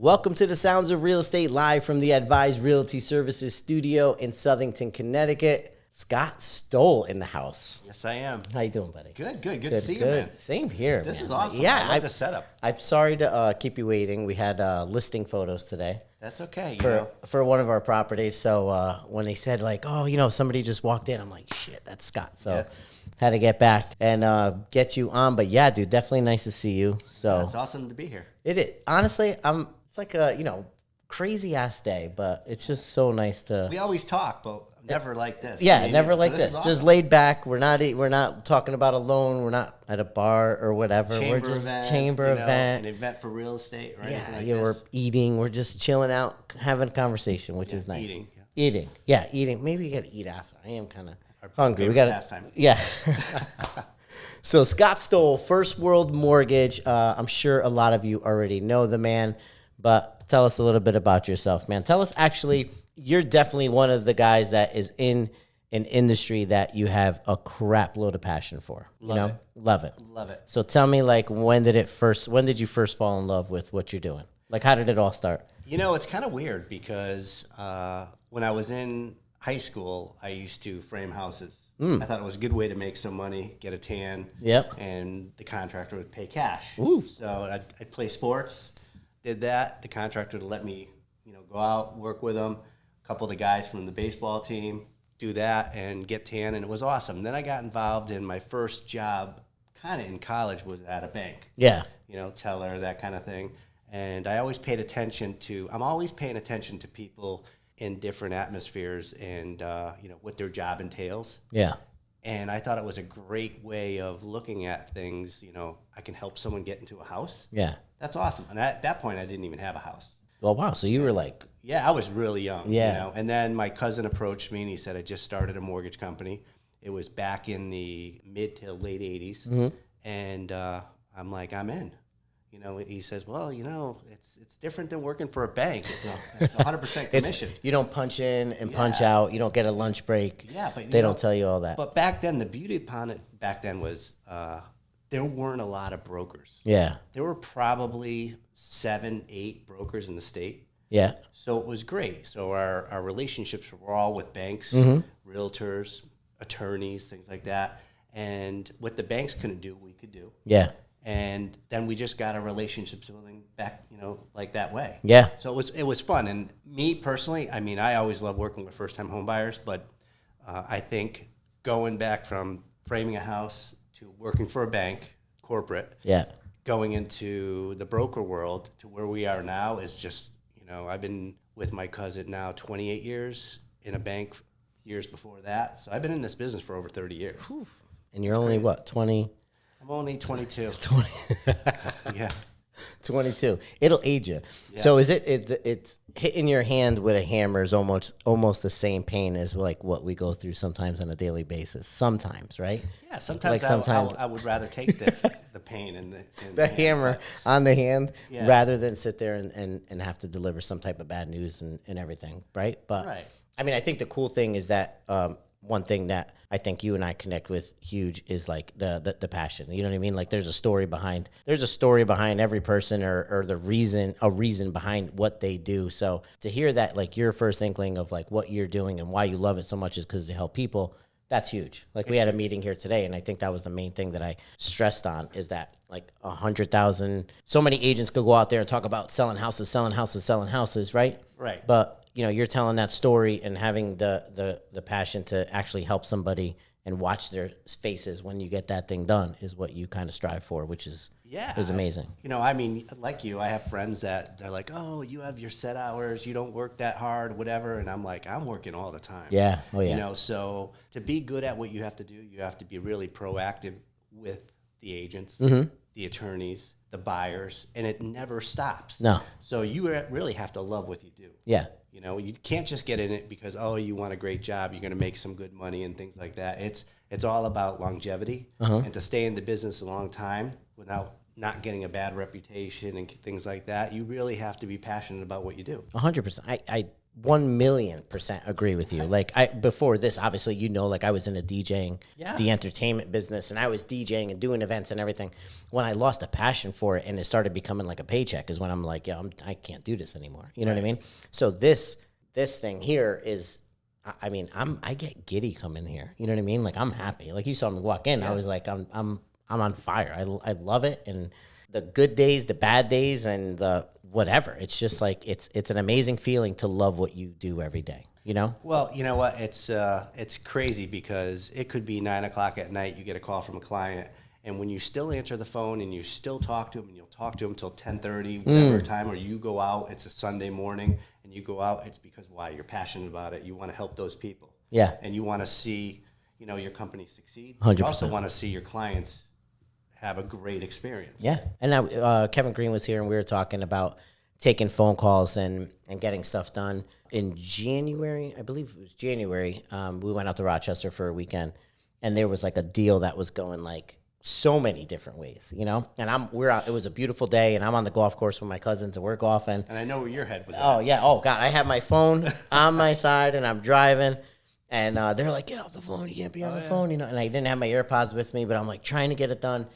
Welcome to the Sounds of Real Estate live from the Advised Realty Services studio in Southington, Connecticut. Scott Stoll in the house. Yes, I am. How you doing, buddy? Good to see you, man. Same here, This man. is awesome. Yeah, I like the setup. I'm sorry to keep you waiting. We had listing photos today. That's okay, For one of our properties. So when they said like, oh, somebody just walked in, I'm like, shit, that's Scott. So had to get back and get you on. But yeah, dude, definitely nice to see you. So it's awesome to be here. It is. Honestly, it's like a, crazy ass day, but it's just so nice to. We always talk, but never like this. Yeah, never like this. Awesome. Just laid back. We're not talking about a loan. We're not at a bar or whatever. We're just an event for real estate, right? Yeah, we're eating. We're just chilling out, having a conversation, which is nice. Eating. Eating. Maybe we got to eat after. I am kind of hungry. We got to. Time. Yeah. So Scott Stoll, First World Mortgage. I'm sure a lot of you already know the man, but tell us a little bit about yourself, man. Tell us, actually, you're definitely one of the guys that is in an industry that you have a crap load of passion for. Love it. Love it. So tell me, like, when did you first fall in love with what you're doing? Like, how did it all start? It's kind of weird because when I was in high school, I used to frame houses. I thought it was a good way to make some money, get a tan, and the contractor would pay cash. Ooh. So I'd play sports, did that. The contractor would let me, go out, work with them. A couple of the guys from the baseball team, do that and get tan, and it was awesome. Then I got involved in my first job, kind of in college, was at a bank. Yeah. Teller, that kind of thing. And I'm always paying attention to people in different atmospheres and, what their job entails. Yeah. And I thought it was a great way of looking at things. I can help someone get into a house. Yeah. That's awesome. And at that point, I didn't even have a house. Well, wow. So you were like... Yeah, I was really young. Yeah. And then my cousin approached me and he said, I just started a mortgage company. It was back in the mid to late 80s. Mm-hmm. And I'm like, I'm in. He says, well, it's different than working for a bank. It's 100% commission. You don't punch in and punch out. You don't get a lunch break. Yeah, but they don't tell you all that. But back then, the beauty upon it was there weren't a lot of brokers. Yeah. There were probably 7, 8 brokers in the state. Yeah. So it was great. So our relationships were all with banks, realtors, attorneys, things like that. And what the banks couldn't do, we could do. Yeah. And then we just got our relationships building back, like that way. Yeah. So it was fun. And me personally, I always love working with first-time home buyers, but I think going back from framing a house to working for a bank, corporate, going into the broker world to where we are now is just, I've been with my cousin now 28 years, in a bank years before that. So I've been in this business for over 30 years. Whew. And you're only, what, 20? I'm only 22. 20. Yeah. 22. It'll age you. Yeah. So is it's hitting your hand with a hammer is almost the same pain as like what we go through sometimes on a daily basis. Sometimes, right? Yeah. Sometimes I would rather take the pain and the hammer on the hand rather than sit there and have to deliver some type of bad news and everything, right? But right. I think the cool thing is that one thing that I think you and I connect with huge is like the passion. You know what I mean? Like there's a story behind every person or a reason behind what they do. So to hear that, like your first inkling of like what you're doing and why you love it so much is because to help people, that's huge. Like we had a meeting here today, and I think that was the main thing that I stressed on is that like 100,000, so many agents could go out there and talk about selling houses, right? Right. But you're telling that story and having the passion to actually help somebody and watch their faces when you get that thing done is what you kind of strive for, which is amazing. Like you, I have friends that they're like, oh, you have your set hours, you don't work that hard, whatever. And I'm like, I'm working all the time. Yeah. Oh, yeah. So to be good at what you have to do, you have to be really proactive with the agents, the attorneys, the buyers, and it never stops. No. So you really have to love what you do. Yeah. You can't just get in it because, you want a great job, you're going to make some good money and things like that. It's all about longevity and to stay in the business a long time without not getting a bad reputation and things like that. You really have to be passionate about what you do. 100%. I 1,000,000% agree with you. Like before this, obviously, like I was in a DJing, the entertainment business, and I was DJing and doing events and everything. When I lost a passion for it and it started becoming like a paycheck is when I'm like, I can't do this anymore. You know what I mean? So this thing here is, I mean, I get giddy coming here. You know what I mean? Like I'm happy. Like you saw me walk in, I was like, I'm on fire. I love it. And the good days, the bad days, and the whatever. It's just like it's an amazing feeling to love what you do every day. You know? Well, you know what? It's crazy because it could be 9 o'clock at night. You get a call from a client, and when you still answer the phone and you still talk to them, and you'll talk to them until 10:30, whatever time, or you go out. It's a Sunday morning, and you go out. It's because why? You're passionate about it. You want to help those people. Yeah. And you want to see, your company succeed. 100%. You also want to see your clients have a great experience. Yeah. And now Kevin Green was here, and we were talking about taking phone calls and getting stuff done. In January, I believe it was January, we went out to Rochester for a weekend, and there was like a deal that was going like so many different ways, And we're out. It was a beautiful day, and I'm on the golf course with my cousins, and we're golfing. And I know where your head was. Oh yeah. Oh God. I have my phone on my side, and I'm driving. And they're like, get off the phone. You can't be on the phone, And I didn't have my AirPods with me, but I'm like trying to get it done.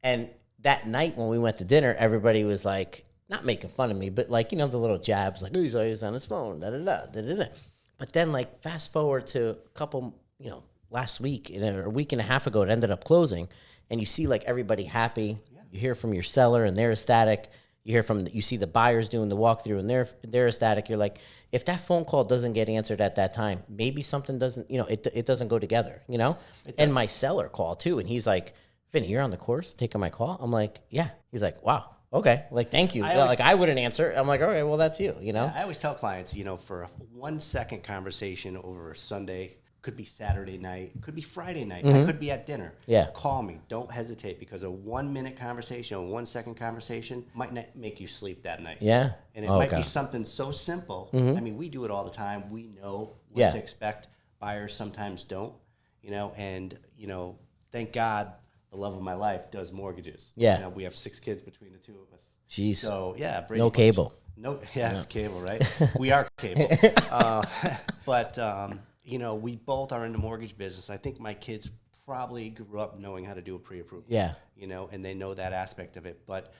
And that night when we went to dinner, everybody was like, not making fun of me, but like, the little jabs, like, oh, he's always on his phone, da-da-da. But then like fast forward to a couple, last week, or a week and a half ago, it ended up closing. And you see like everybody happy. Yeah. You hear from your seller and they're ecstatic. You see the buyers doing the walkthrough and they're ecstatic. You're like, if that phone call doesn't get answered at that time, maybe something doesn't, it doesn't go together, And my seller called too. And he's like, Vinny, you're on the course taking my call? I'm like, yeah. He's like, wow, okay. Like, thank you. I wouldn't answer. I'm like, all right, well, that's you, Yeah, I always tell clients, for a 1-second conversation over a Sunday, could be Saturday night, could be Friday night, I could be at dinner. Yeah. Call me. Don't hesitate, because a 1-minute conversation, a 1-second conversation might not make you sleep that night. Yeah. And it might be something so simple. I mean, we do it all the time. We know what to expect. Buyers sometimes don't, and, thank God the love of my life does mortgages. Yeah. We have 6 kids between the two of us. Jeez. So, yeah. No cable. Cable, right? We are cable. But, we both are in the mortgage business. I think my kids probably grew up knowing how to do a pre-approval. Yeah. And they know that aspect of it. But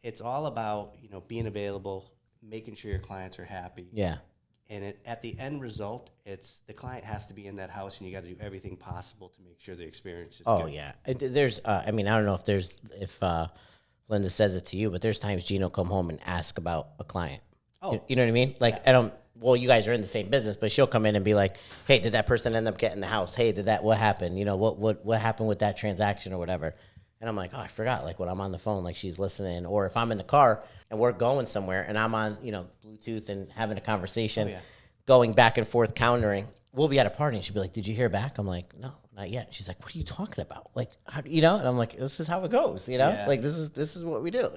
it's all about, being available, making sure your clients are happy. Yeah. And at the end result, it's the client has to be in that house, and you got to do everything possible to make sure the experience is good. Oh, yeah. There's, I don't know if Linda says it to you, but there's times Gino come home and ask about a client. Oh. You know what I mean? Like, well, you guys are in the same business, but she'll come in and be like, hey, did that person end up getting the house? Hey, what happened? What happened with that transaction or whatever? And I'm like, oh, I forgot. Like when I'm on the phone, like she's listening. Or if I'm in the car and we're going somewhere and I'm on, Bluetooth and having a conversation, going back and forth, countering, we'll be at a party and she'll be like, did you hear back? I'm like, no, not yet. She's like, what are you talking about? Like, how, and I'm like, this is how it goes, like this is what we do,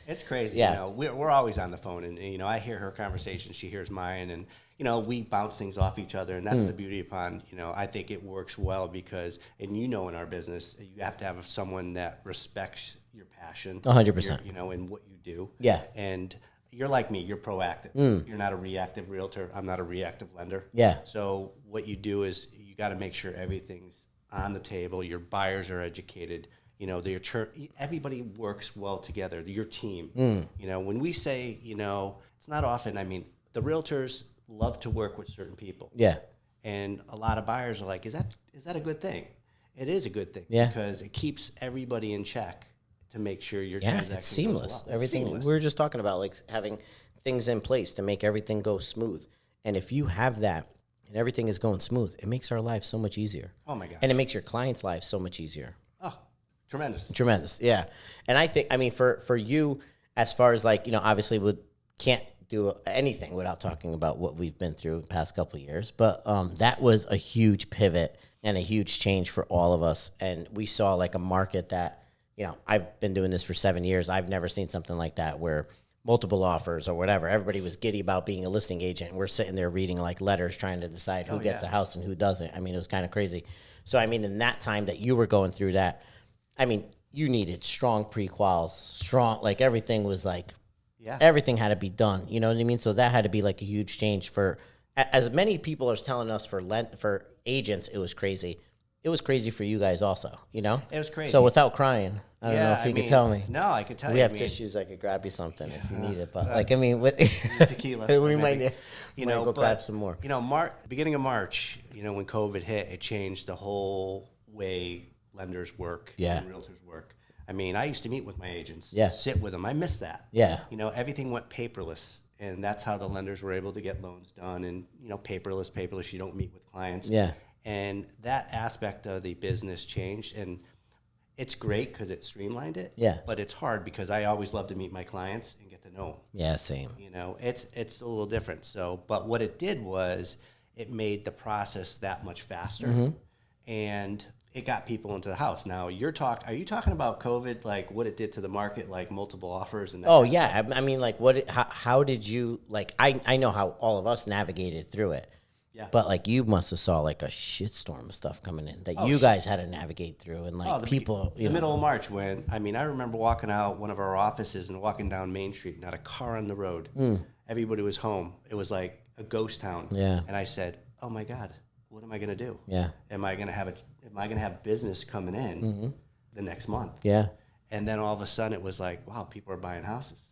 It's crazy. We're always on the phone, and I hear her conversation, she hears mine, and we bounce things off each other, and that's the beauty upon, I think it works well because, and in our business, you have to have someone that respects your passion, 100%, in what you do. Yeah. And you're like me, you're proactive. You're not a reactive realtor. I'm not a reactive lender. Yeah. So what you do is you got to make sure everything's on the table. Your buyers are educated. Everybody works well together. Your team. When we say, it's not often. I mean, the realtors love to work with certain people. Yeah. And a lot of buyers are like, is that a good thing? It is a good thing because it keeps everybody in check to make sure your transaction it's seamless. Well. Everything seamless. We were just talking about, like having things in place to make everything go smooth. And if you have that and everything is going smooth, it makes our lives so much easier. Oh my gosh. And it makes your clients' lives so much easier. Oh, tremendous. Tremendous. Yeah. And I think, for you, as far as like, obviously we can't do anything without talking about what we've been through the past couple of years. But that was a huge pivot and a huge change for all of us. And we saw like a market that, I've been doing this for 7 years. I've never seen something like that where multiple offers or whatever. Everybody was giddy about being a listing agent. We're sitting there reading like letters, trying to decide who gets a house and who doesn't. It was kind of crazy. So, in that time that you were going through that, you needed strong pre-quals, like everything was like Yeah. Everything had to be done. You know what I mean? So that had to be like a huge change for, as many people are telling us for agents, it was crazy. It was crazy for you guys also, you know? It was crazy. So without crying, I don't know if you could tell me. No, I could tell you. We have tissues. I could grab you something if you need it. But like, I mean, with tequila. we might go grab some more. You know, beginning of March, you know, when COVID hit, it changed the whole way lenders work and realtors work. I mean, I used to meet with my agents, sit with them. I miss that. Yeah. You know, everything went paperless, and that's how the lenders were able to get loans done. And, you know, paperless, you don't meet with clients. Yeah. And that aspect of the business changed, and it's great because it streamlined it. Yeah. But it's hard because I always love to meet my clients and get to know them. Yeah, same. You know, it's a little different. So, but what it did was it made the process that much faster, and it got people into the house. Now, are you talking about COVID, like what it did to the market, like multiple offers and that? Oh yeah, I mean, like how did you, like, I know how all of us navigated through it. Yeah. But like you must have saw like a shitstorm of stuff coming in that you guys had to navigate through, and like the middle of March, when I remember walking out one of our offices and walking down Main Street, not a car on the road. Everybody was home. It was like a ghost town. Yeah. And I said, "Oh my God, what am I going to do? Yeah. Am I going to have business coming in the next month?" Yeah. And then all of a sudden it was like, wow, people are buying houses.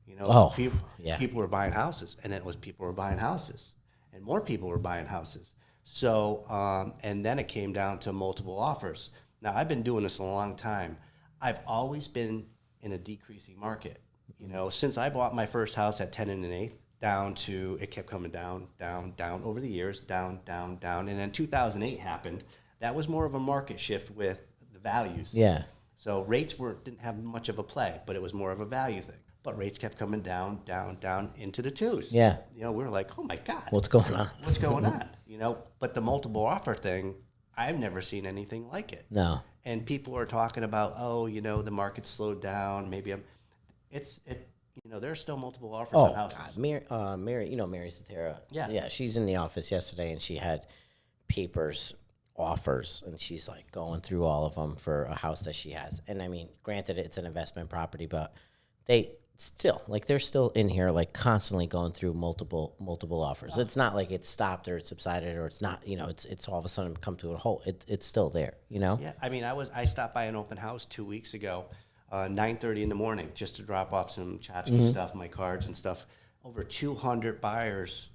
You know, people were buying houses, and then it was people were buying houses. And more people were buying houses. So, and then it came down to multiple offers. Now, I've been doing this a long time. I've always been in a decreasing market. You know, since I bought my first house at 10 and an eighth, down to, it kept coming down, down, down over the years, down, down, down. And then 2008 happened. That was more of a market shift with the values. Yeah. So rates didn't have much of a play, but it was more of a value thing. But rates kept coming down, down, down into the twos. Yeah. You know, we were like, oh my God. What's going on? What's going on? You know, but the multiple offer thing, I've never seen anything like it. No. And people are talking about, oh, you know, the market slowed down. Maybe you know, there's still multiple offers on houses. God. Mary, you know, Mary Satera. Yeah. Yeah. She's in the office yesterday, and she had offers, and she's like going through all of them for a house that she has. And I mean, granted, it's an investment property, but they're still in here, like constantly going through multiple offers. Oh. It's not like it's stopped or it's subsided or it's not, you know, it's all of a sudden come to a halt. It's still there, you know? Yeah. I mean, I stopped by an open house 2 weeks ago, 9:30 in the morning, just to drop off some tchotchke stuff, my cards and stuff. Over 200 buyers,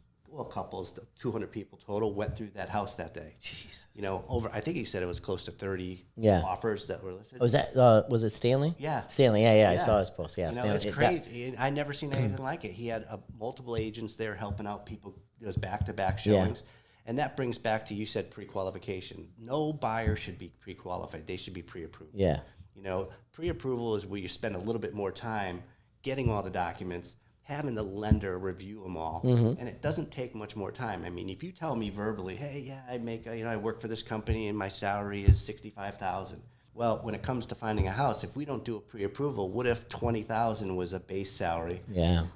couples, 200 people total went through that house that day. Jesus. You know, I think he said it was close to 30 offers that were listed. Was that, was it Stanley? Yeah. Stanley, yeah. I saw his post, yeah. You know, Stanley, it's crazy. I never seen anything like it. He had multiple agents there helping out people. It was back-to-back showings. Yeah. And that brings back to, you said pre-qualification. No buyer should be pre-qualified. They should be pre-approved. Yeah. You know, pre-approval is where you spend a little bit more time getting all the documents, having the lender review them all, and it doesn't take much more time. I mean, if you tell me verbally, hey, yeah, I work for this company and my salary is $65,000. Well, when it comes to finding a house, if we don't do a pre-approval, what if $20,000 was a base salary,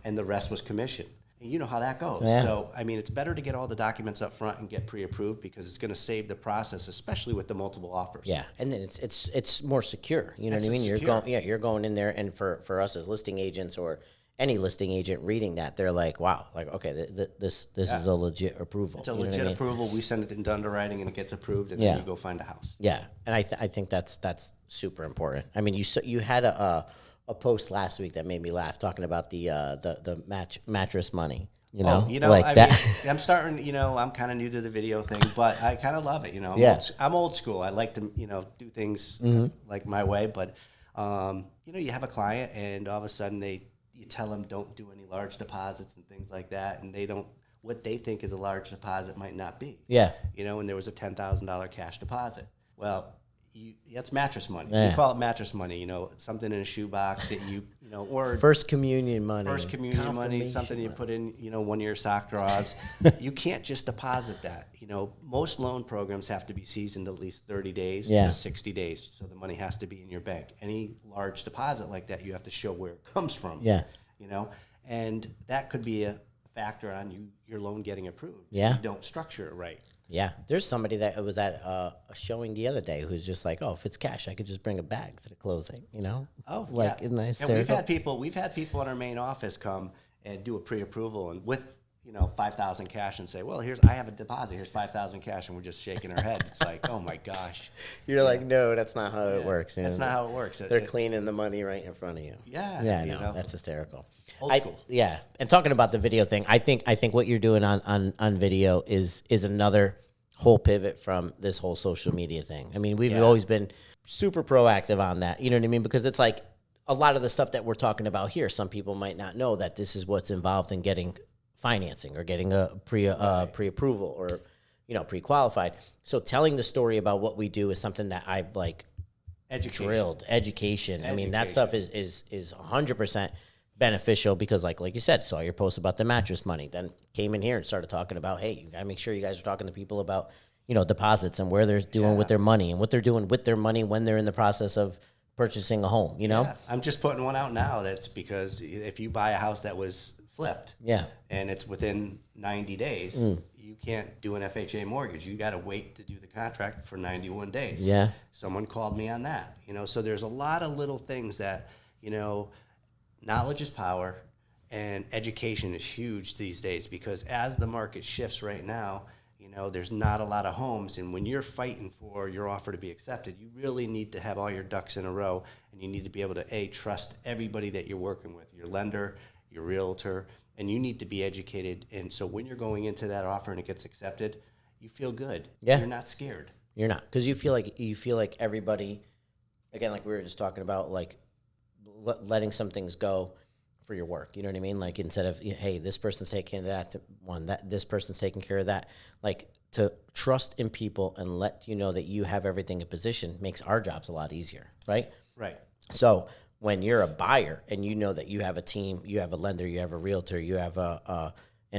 and the rest was commission? And you know how that goes. Yeah. So, I mean, it's better to get all the documents up front and get pre-approved because it's going to save the process, especially with the multiple offers. Yeah, and then it's more secure. You know what I mean? You're going in there, and for us as listing agents or any listing agent reading that, they're like, wow, like, okay, this is a legit approval. It's a legit approval. We send it into underwriting and it gets approved, and then you go find a house. Yeah, and I think that's super important. I mean, you had a post last week that made me laugh, talking about the mattress money. You know, like that. I'm starting. You know, I'm kind of new to the video thing, but I kind of love it. You know, I'm old school. I like to do things like my way. But you have a client, and all of a sudden you tell them don't do any large deposits and things like that, and what they think is a large deposit might not be. Yeah. And there was a $10,000 cash deposit. Well, that's mattress money. Yeah. You call it mattress money, something in a shoebox that or first communion money, something you put in, one of your sock drawers. You can't just deposit that. Most loan programs have to be seasoned at least 30 days to 60 days. So the money has to be in your bank. Any large deposit like that, you have to show where it comes from. Yeah. And that could be a factor on your loan getting approved. Yeah. If you don't structure it right. Yeah, there's somebody that was at a showing the other day who's just like, oh, if it's cash, I could just bring a bag to the closing, you know? Oh, like, yeah. Isn't that And hysterical? we've had people in our main office come and do a pre-approval and with 5,000 cash and say, well, I have a deposit. Here's 5,000 cash, and we're just shaking our head. It's like, oh my gosh. You're like, no, that's not how it works. That's not how it works. They're cleaning the money right in front of you. Yeah, Yeah, no, that's hysterical. Old school. Yeah, and talking about the video thing, I think what you're doing on video is another whole pivot from this whole social media thing. I mean, we've always been super proactive on that. You know what I mean? Because it's like a lot of the stuff that we're talking about here, some people might not know that this is what's involved in getting financing or getting a pre-approval or pre-qualified. So telling the story about what we do is something that I've drilled. Education. I mean, that stuff is 100% beneficial because like you said, saw your post about the mattress money, then came in here and started talking about, hey, you gotta make sure you guys are talking to people about deposits and where they're doing with their money and what they're doing with their money when they're in the process of purchasing a home. I'm just putting one out now. That's because if you buy a house that was flipped, and it's within 90 days, you can't do an FHA mortgage. You got to wait to do the contract for 91 days. Yeah, someone called me on that. So there's a lot of little things that knowledge is power, and education is huge these days because as the market shifts right now, there's not a lot of homes, and when you're fighting for your offer to be accepted, you really need to have all your ducks in a row, and you need to be able to trust everybody that you're working with, your lender, your realtor, and you need to be educated. And so when you're going into that offer and it gets accepted, you feel good. Yeah, you're not scared. You're not, because you feel like everybody, again, like we were just talking about, like letting some things go for your work. You know what I mean? Like instead of, hey, this person's taking this person's taking care of that. Like to trust in people and let you know that you have everything in position makes our jobs a lot easier, right? Right. So when you're a buyer and you know that you have a team, you have a lender, you have a realtor, you have an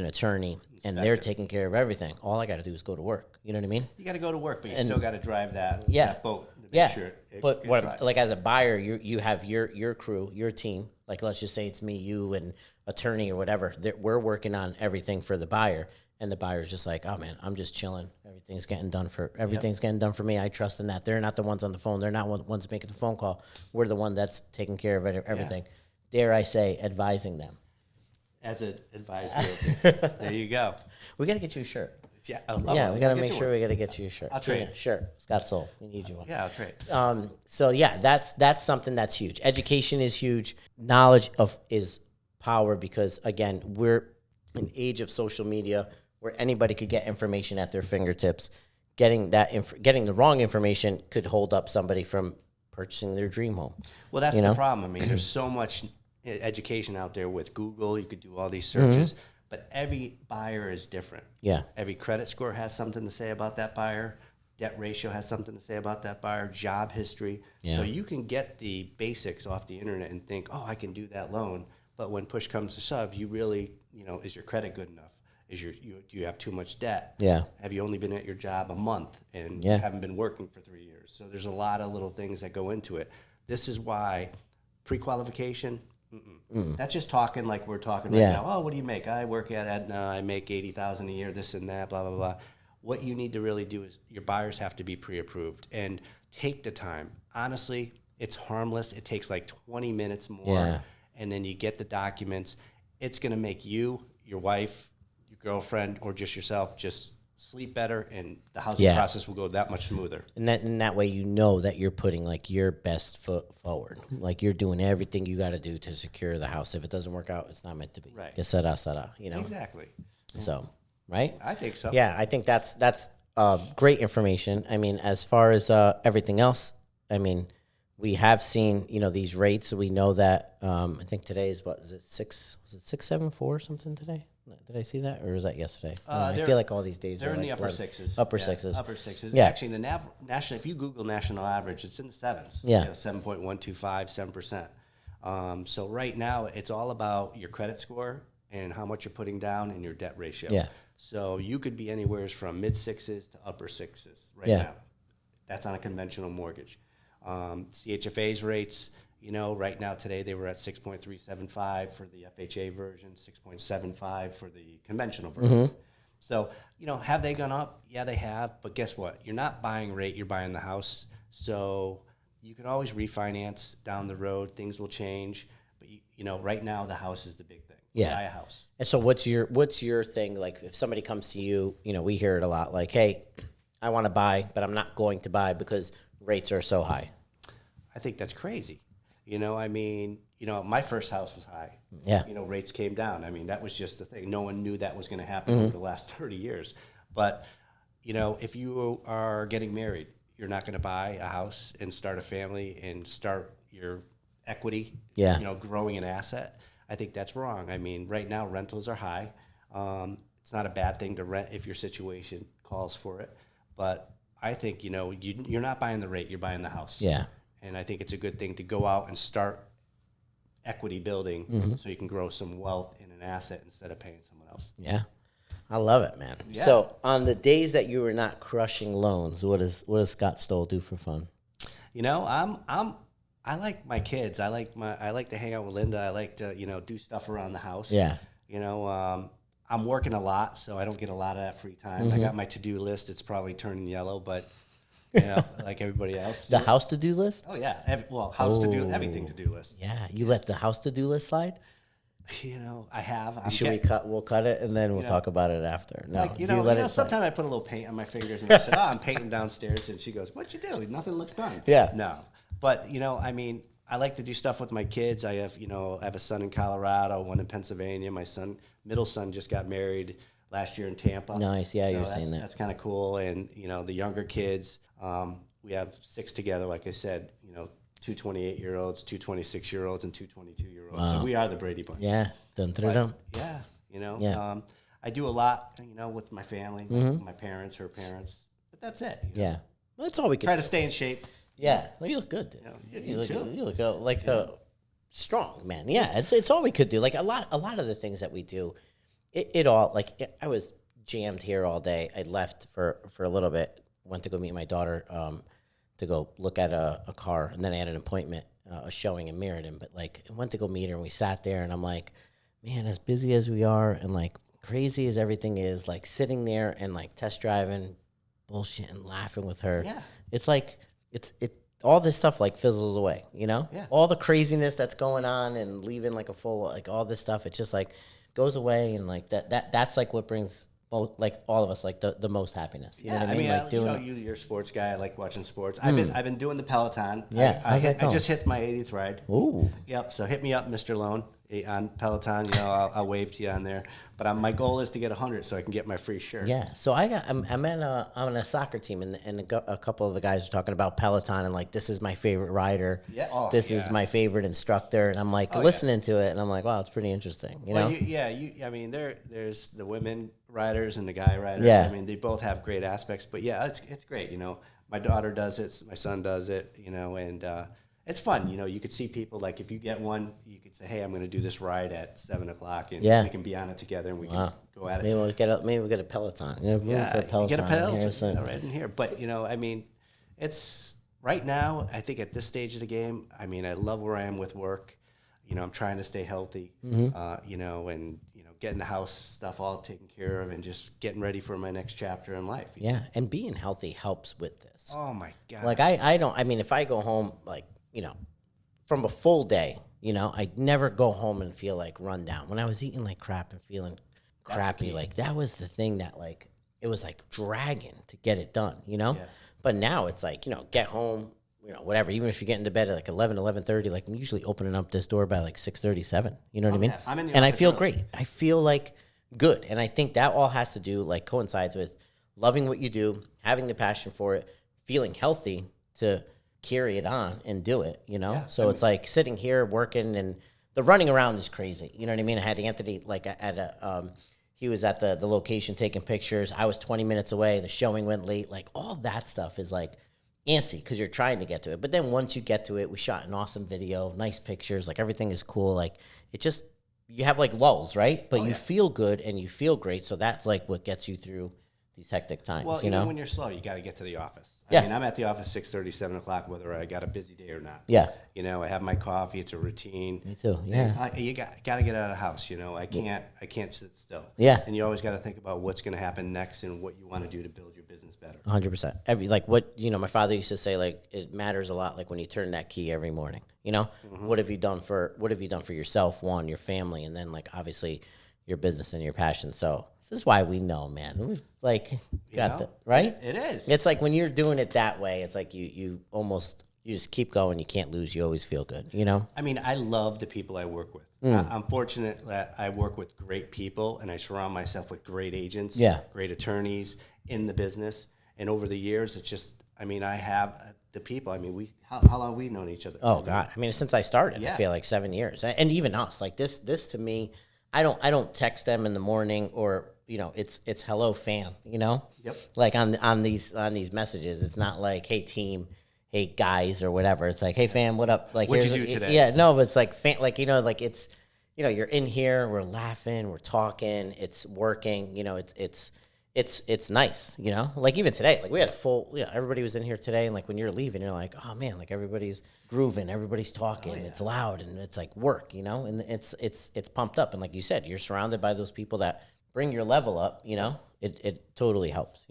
attorney, and they're taking care of everything, all I got to do is go to work. You know what I mean? You got to go to work, but you still got to drive that boat. Sure like as a buyer, you have your crew, your team. Like let's just say it's me, you, and attorney or whatever. We're working on everything for the buyer, and the buyer's just like, oh man, I'm just chilling. Everything's getting done for me. I trust in that. They're not the ones on the phone. They're not ones making the phone call. We're the one that's taking care of everything. Yeah. Dare I say, advising them. As an advisor, there you go. We got to get you a shirt. Yeah, we got to make sure we got to get you a shirt. I'll trade. Sure. Scott Soul, we need you one. Yeah, I'll trade. So yeah, that's something that's huge. Education is huge. Knowledge is power because again, we're in an age of social media where anybody could get information at their fingertips. Getting the wrong information could hold up somebody from purchasing their dream home. Well, that's the problem. I mean, there's so much education out there with Google. You could do all these searches. Mm-hmm. But every buyer is different. Yeah. Every credit score has something to say about that buyer. Debt ratio has something to say about that buyer. Job history. Yeah. So you can get the basics off the internet and think, oh, I can do that loan. But when push comes to shove, you really, is your credit good enough? Do you have too much debt? Yeah. Have you only been at your job a month and you haven't been working for 3 years? So there's a lot of little things that go into it. This is why pre-qualification. That's just talking like we're talking right now. Oh, what do you make? I work at Aetna. I make $80,000 a year. This and that. Blah blah blah. What you need to really do is your buyers have to be pre-approved and take the time. Honestly, it's harmless. It takes like 20 minutes more, and then you get the documents. It's going to make you, your wife, your girlfriend, or just yourself just sleep better, and the housing process will go that much smoother. And that way you know that you're putting like your best foot forward. Like you're doing everything you got to do to secure the house. If it doesn't work out, it's not meant to be. Right. Exactly. So, right? I think so. Yeah, I think that's great information. I mean, as far as everything else, I mean, we have seen, these rates. We know that, I think today is was it 674 or something today? Did I see that, or was that yesterday? I feel like all these days they're are in like the upper sixes. Upper sixes. Upper sixes. Yeah. Actually, the national. If you Google national average, it's in the sevens. Yeah. 7.125, 7%. So right now, it's all about your credit score and how much you're putting down and your debt ratio. Yeah. So you could be anywhere from mid sixes to upper sixes right now. That's on a conventional mortgage. CHFA's rates Right now today they were at 6.375 for the FHA version, 6.75 for the conventional version. So, have they gone up? Yeah, they have. But guess what? You're not buying rate, you're buying the house. So you can always refinance down the road. Things will change. But, right now the house is the big thing. Yeah. Buy a house. And so what's your thing? Like if somebody comes to you, we hear it a lot like, hey, I want to buy, but I'm not going to buy because rates are so high. I think that's crazy. My first house was high. Yeah. Rates came down. That was just the thing. No one knew that was going to happen over the last 30 years. But, if you are getting married, you're not going to buy a house and start a family and start your equity, growing an asset. I think that's wrong. Right now rentals are high. It's not a bad thing to rent if your situation calls for it. But I think, you're not buying the rate, you're buying the house. Yeah. And I think it's a good thing to go out and start equity building so you can grow some wealth in an asset instead of paying someone else. Yeah. I love it, man. Yeah. So on the days that you were not crushing loans, what does Scott Stoll do for fun? I like my kids. I like to hang out with Linda. I like to, do stuff around the house. Yeah. I'm working a lot, so I don't get a lot of that free time. I got my to-do list. It's probably turning yellow, but like everybody else. The house to-do list? Oh yeah. House to do, everything to-do list. Yeah. You let the house to-do list slide? I have. We'll cut it and then we'll talk about it after. No, sometimes I put a little paint on my fingers and I said, I'm painting downstairs. And she goes, what'd you do? Nothing looks done. Yeah. No. But, I like to do stuff with my kids. I have a son in Colorado, one in Pennsylvania. My middle son just got married last year in Tampa. Nice. Yeah, so you're saying that. That's kind of cool. And, the younger kids, we have 6 together, like I said, 2 28-year-olds, 2 26-year-olds, and 2 22-year-olds. Wow. So we are the Brady Bunch. Yeah. Dun, dun, dun. Yeah. Yeah. I do a lot, with my family, my parents, her parents. But that's it. Yeah. Well, that's all we can try to stay in shape. Yeah. Well, you look good, dude. You look strong, man. Yeah. It's all we could do. Like a lot of the things that we do, I was jammed here all day. I left for a little bit, went to go meet my daughter, to go look at a car, and then I had an appointment, a showing in Meriden. But I went to go meet her, and we sat there, and I'm like, man, as busy as we are, and crazy as everything is, sitting there and test driving, bullshit, and laughing with her. Yeah, it's all this stuff fizzles away, Yeah, all the craziness that's going on and leaving a full all this stuff. It just goes away, and that's what brings. Both all of us the most happiness. You know what I mean? You're a sports guy. I like watching sports. I've been doing the Peloton. Yeah, I just hit my 80th ride. Ooh. Yep. So hit me up, Mr. Lone, on Peloton. I'll wave to you on there. But my goal is to get 100 so I can get my free shirt. Yeah. So I'm on a soccer team, and a couple of the guys are talking about Peloton, and this is my favorite rider. Yeah. Oh, this is my favorite instructor, and I'm listening to it, and I'm wow, it's pretty interesting. You know? There's the women riders and the guy riders. Yeah. They both have great aspects. But yeah, it's great. My daughter does it, my son does it. And it's fun. You could see people if you get one, you could say, hey, I'm going to do this ride at 7:00, and we can be on it together, and we can go at it. Maybe we'll get a Peloton. For a Peloton. Get a Peloton right in here. But it's right now. I think at this stage of the game, I love where I am with work. I'm trying to stay healthy. And getting the house stuff all taken care of and just getting ready for my next chapter in life. Yeah, and being healthy helps with this. Oh my God. I don't. If I go home from a full day, I never go home and feel run down. When I was eating crap and feeling crappy, that was the thing that it was dragging to get it done, Yeah. But now it's get home, whatever. Even if you get into bed at 11, 11:30, I'm usually opening up this door by 6:37. You know what I mean? Yeah. I'm in the and I office feel early. great. I feel good, and I think that all has to do coincides with loving what you do, having the passion for it, feeling healthy to carry it on and do it. Yeah. So it's sitting here working, and the running around is crazy. You know what I mean? I had Anthony he was at the location taking pictures. I was 20 minutes away. The showing went late. all that stuff is antsy because you're trying to get to it. But then once you get to it, we shot an awesome video, nice pictures, everything is cool. It just, you have lulls, right? But you feel good and you feel great. So that's what gets you through these hectic times, Well, when you're slow, you got to get to the office. Yeah. I mean, I'm at the office 6:30, 7 o'clock, whether I got a busy day or not. Yeah. You know, I have my coffee. It's a routine. Me too. Yeah. You got to get out of the house. You know, I can't sit still. Yeah. And you always got to think about what's going to happen next and what you want to do to build your business better. 100%. Like what, my father used to say, like, it matters a lot. Like when you turn that key every morning, what have you done for yourself, one, your family, and then like, obviously your business and your passion. So this is why we know, man. We've like got the right. It is. It's like when you're doing it that way, it's like you just keep going. You can't lose. You always feel good. I mean, I love the people I work with. I'm fortunate that I work with great people, and I surround myself with great agents, great attorneys in the business. And over the years, it's just, I mean, I have the people. I mean, how long have we known each other? Oh God, I mean, since I started, I feel like 7 years, and even us. Like this to me, I don't text them in the morning or. It's hello fam, Yep. Like on these messages, it's not like, hey team, hey guys or whatever. It's like, hey fam, what up? Like, what'd you do today? Yeah, no, but it's like, like it's, you're in here, we're laughing, we're talking, it's working, it's nice, like even today, like we had a full, everybody was in here today. And like when you're leaving, you're like, oh man, like everybody's grooving, everybody's talking, it's loud and it's like work, and it's pumped up. And like you said, you're surrounded by those people that bring your level up, it totally helps,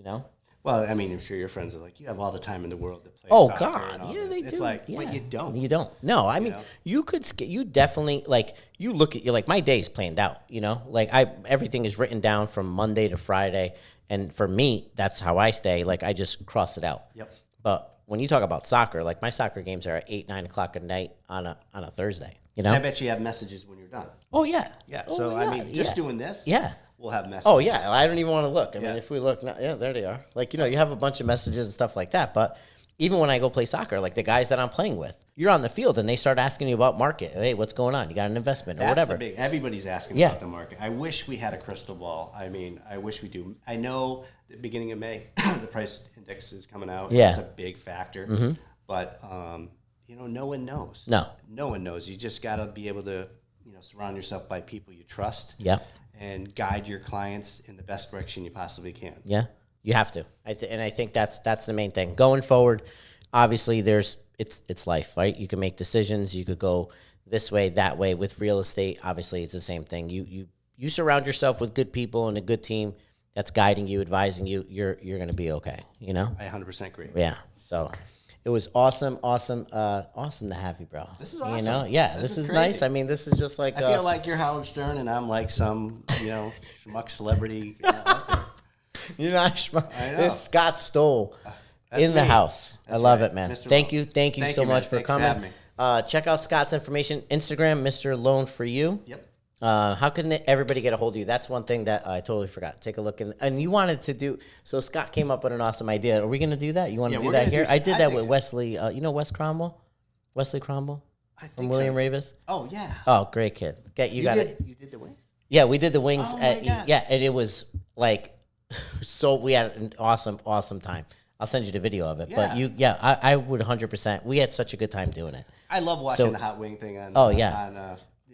Well, I mean, I'm sure your friends are like, you have all the time in the world to play Oh soccer God, and all yeah, this. they do. It's like, yeah. but you don't. You don't. No, I mean, you could. You definitely like. You look at you like my day's planned out. Like everything is written down from Monday to Friday, and for me, that's how I stay. Like I just cross it out. Yep. But when you talk about soccer, like my soccer games are at 8, 9 o'clock at night on a Thursday. And I bet you have messages when you're done. Oh yeah. Yeah. Oh, So yeah. I mean, just doing this. Yeah. We'll have messages. Oh yeah, I don't even want to look. I mean, if we look now, there they are. Like you have a bunch of messages and stuff like that. But even when I go play soccer, like the guys that I'm playing with, you're on the field and they start asking you about market. Hey, what's going on? You got an investment or whatever. Everybody's asking about the market. I wish we had a crystal ball. I mean, I wish we do. I know the beginning of May, the price index is coming out. Yeah, that's a big factor. But no one knows. No one knows. You just got to be able to surround yourself by people you trust. Yeah. And guide your clients in the best direction you possibly can. Yeah, you have to. And I think that's the main thing. Going forward, obviously it's life, right? You can make decisions. You could go this way, that way. With real estate, obviously it's the same thing. You surround yourself with good people and a good team that's guiding you, advising you, you're going to be okay, I 100% agree. Yeah, so... It was awesome to have you, bro. This is awesome. This is nice. I mean, this is just like... I feel like you're Howard Stern and I'm like some, schmuck celebrity out there. You're not schmuck. I know. This Scott Stoll in the house. I love it, man. Thank you so much for coming. Check out Scott's information. Instagram, Mr. Loan for You. Yep. How can everybody get a hold of you? That's one thing that I totally forgot. Take a look. And you wanted to do, so Scott came up with an awesome idea. Are we going to do that? You want to do that here? I did that with Wesley, Wes Cromwell? Wesley Cromwell? From William Ravis? Oh, yeah. Oh, great kid. You got it. You did the wings? Yeah, we did the wings. Oh, my God. Yeah, and it was like, so we had an awesome time. I'll send you the video of it. Yeah. But I would 100%. We had such a good time doing it. I love watching the hot wing thing on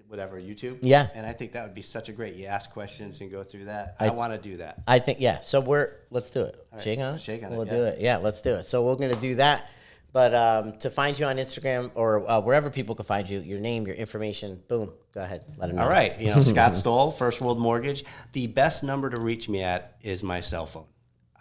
whatever, YouTube. Yeah. And I think that would be such a great, you ask questions and go through that. I want to do that. I think, so let's do it. Right. Shake on it? Shake on it. We'll do it. Yeah, let's do it. So we're going to do that. But to find you on Instagram or wherever people can find you, your name, your information, boom, go ahead. Let them know. All right. Scott Stoll, First World Mortgage. The best number to reach me at is my cell phone.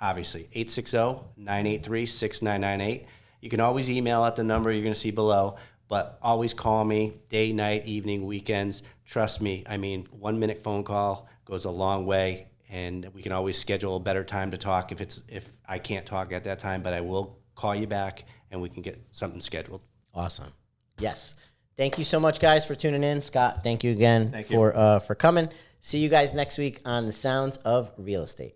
Obviously, 860-983-6998. You can always email at the number you're going to see below. But always call me day, night, evening, weekends. Trust me. I mean, 1 minute phone call goes a long way, and we can always schedule a better time to talk if I can't talk at that time. But I will call you back, and we can get something scheduled. Awesome. Yes. Thank you so much, guys, for tuning in. Scott, thank you again for coming. See you guys next week on The Sounds of Real Estate.